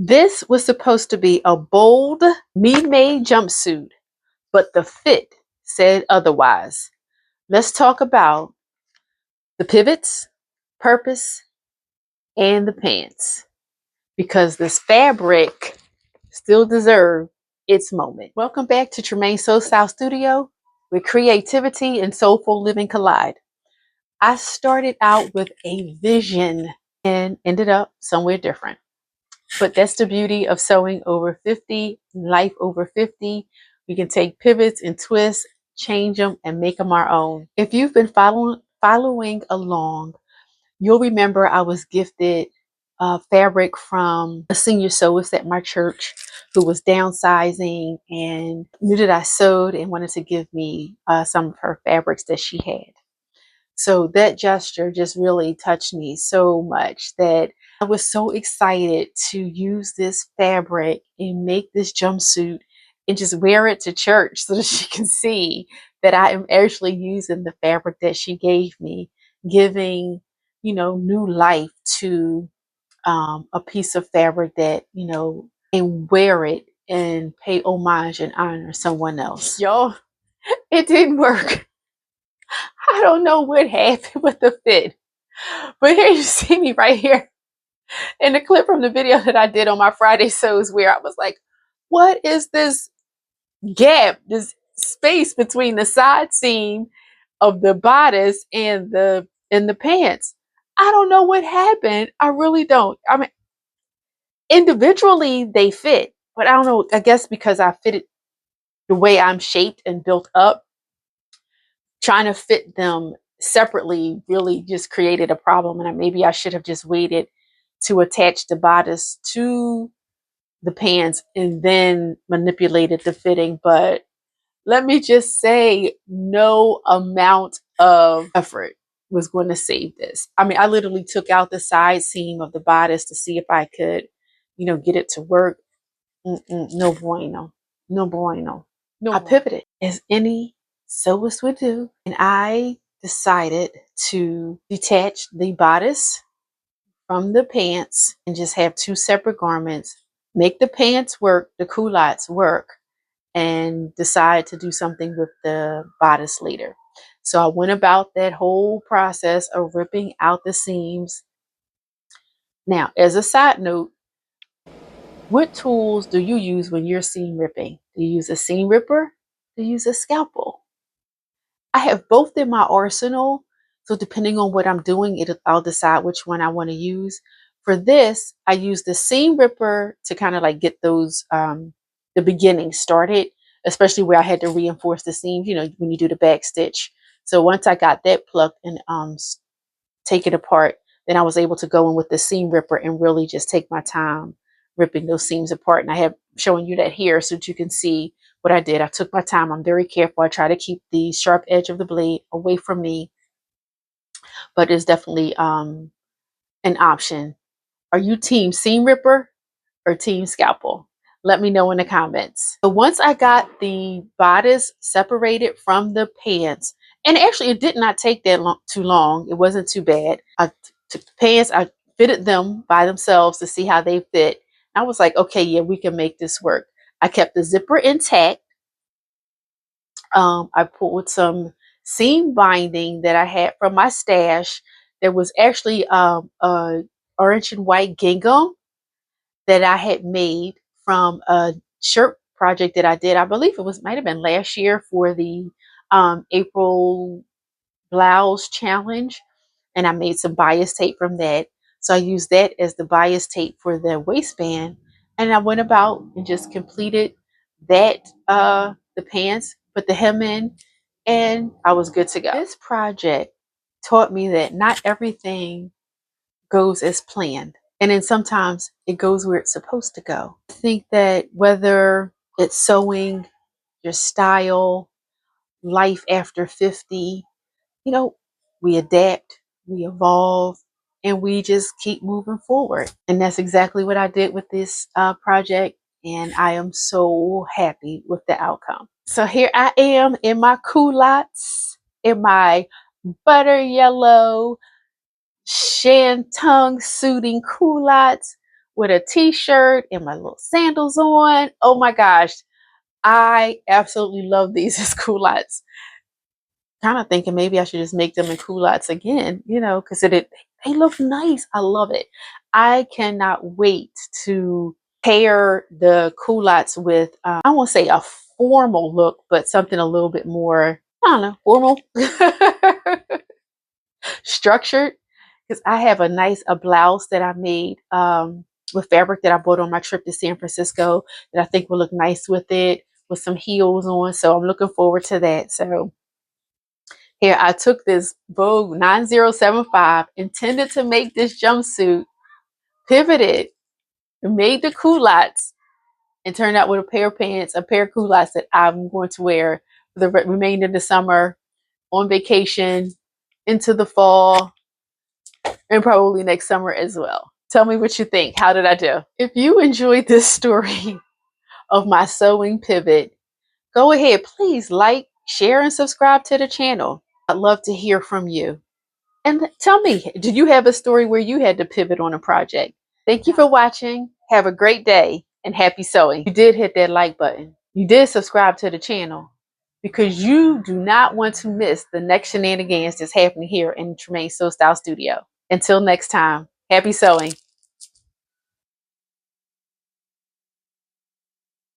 This was supposed to be a bold, me-made jumpsuit, but the fit said otherwise. Let's talk about the pivots, purpose, and the pants, because this fabric still deserves its moment. Welcome back to Tremaine Soul Style Studio, where creativity and soulful living collide. I started out with a vision and ended up somewhere different. But that's the beauty of sewing over 50, life over 50. We can take pivots and twists, change them, and make them our own. If you've been following along, you'll remember I was gifted fabric from a senior sewist at my church who was downsizing and knew that I sewed and wanted to give me some of her fabrics that she had. So that gesture just really touched me so much that I was so excited to use this fabric and make this jumpsuit and just wear it to church so that she can see that I am actually using the fabric that she gave me, giving, new life to a piece of fabric that, and wear it and pay homage and honor someone else. Y'all, it didn't work. I don't know what happened with the fit, but here you see me right here in the clip from the video that I did on my Friday sews, where I was like, what is this gap, this space between the side seam of the bodice and the pants? I don't know what happened. I really don't. I mean, individually they fit, but I don't know, I guess because I fitted the way I'm shaped and built up, trying to fit them separately really just created a problem. And maybe I should have just waited to attach the bodice to the pants and then manipulated the fitting. But let me just say, no amount of effort was going to save this. I mean, I literally took out the side seam of the bodice to see if I could, get it to work. No bueno. No bueno. No. I pivoted as any sewist would do, and I decided to detach the bodice from the pants and just have two separate garments, make the pants work, the culottes work, and decide to do something with the bodice later. So I went about that whole process of ripping out the seams. Now, as a side note, what tools do you use when you're seam ripping? Do you use a seam ripper? Do you use a scalpel? I have both in my arsenal. So depending on what I'm doing, I'll decide which one I want to use. For this, I use the seam ripper to kind of like get those, the beginning started, especially where I had to reinforce the seams, when you do the back stitch. So once I got that plucked and take it apart, then I was able to go in with the seam ripper and really just take my time ripping those seams apart. And I have showing you that here so that you can see what I did. I took my time. I'm very careful. I try to keep the sharp edge of the blade away from me, but it's definitely an option. Are you team seam ripper or team scalpel? Let me know in the comments. So once I got the bodice separated from the pants, and actually it did not take that too long. It wasn't too bad. I took the pants, I fitted them by themselves to see how they fit. I was like, okay, yeah, we can make this work. I kept the zipper intact. I pulled some seam binding that I had from my stash. There was actually orange and white gingham that I had made from a shirt project that I did. I believe might have been last year for the April blouse challenge. And I made some bias tape from that. So I used that as the bias tape for the waistband. And I went about and just completed that, the pants, put the hem in, and I was good to go. This project taught me that not everything goes as planned. And then sometimes it goes where it's supposed to go. I think that whether it's sewing, your style, life after 50, we adapt, we evolve, and we just keep moving forward. And that's exactly what I did with this project. And I am so happy with the outcome. So here I am in my culottes, in my butter yellow shantung suiting culottes with a t-shirt and my little sandals on. Oh my gosh, I absolutely love these as culottes. Kind of thinking maybe I should just make them in culottes again, you know, because they look nice. I love it. I cannot wait to pair the culottes with I won't say a formal look, but something a little bit more, I don't know, formal, structured. Because I have a blouse that I made with fabric that I bought on my trip to San Francisco that I think will look nice with it, with some heels on. So I'm looking forward to that. So here I took this Vogue 9075, intended to make this jumpsuit, pivoted, made the culottes, and turned out with a pair of pants, a pair of culottes that I'm going to wear for the remainder of the summer, on vacation, into the fall, and probably next summer as well. Tell me what you think. How did I do? If you enjoyed this story of my sewing pivot, go ahead, please like, share, and subscribe to the channel. I'd love to hear from you. And tell me, did you have a story where you had to pivot on a project? Thank you for watching. Have a great day and happy sewing. You did hit that like button. You did subscribe to the channel because you do not want to miss the next shenanigans that's happening here in Tremaine Sew Style Studio. Until next time, happy sewing.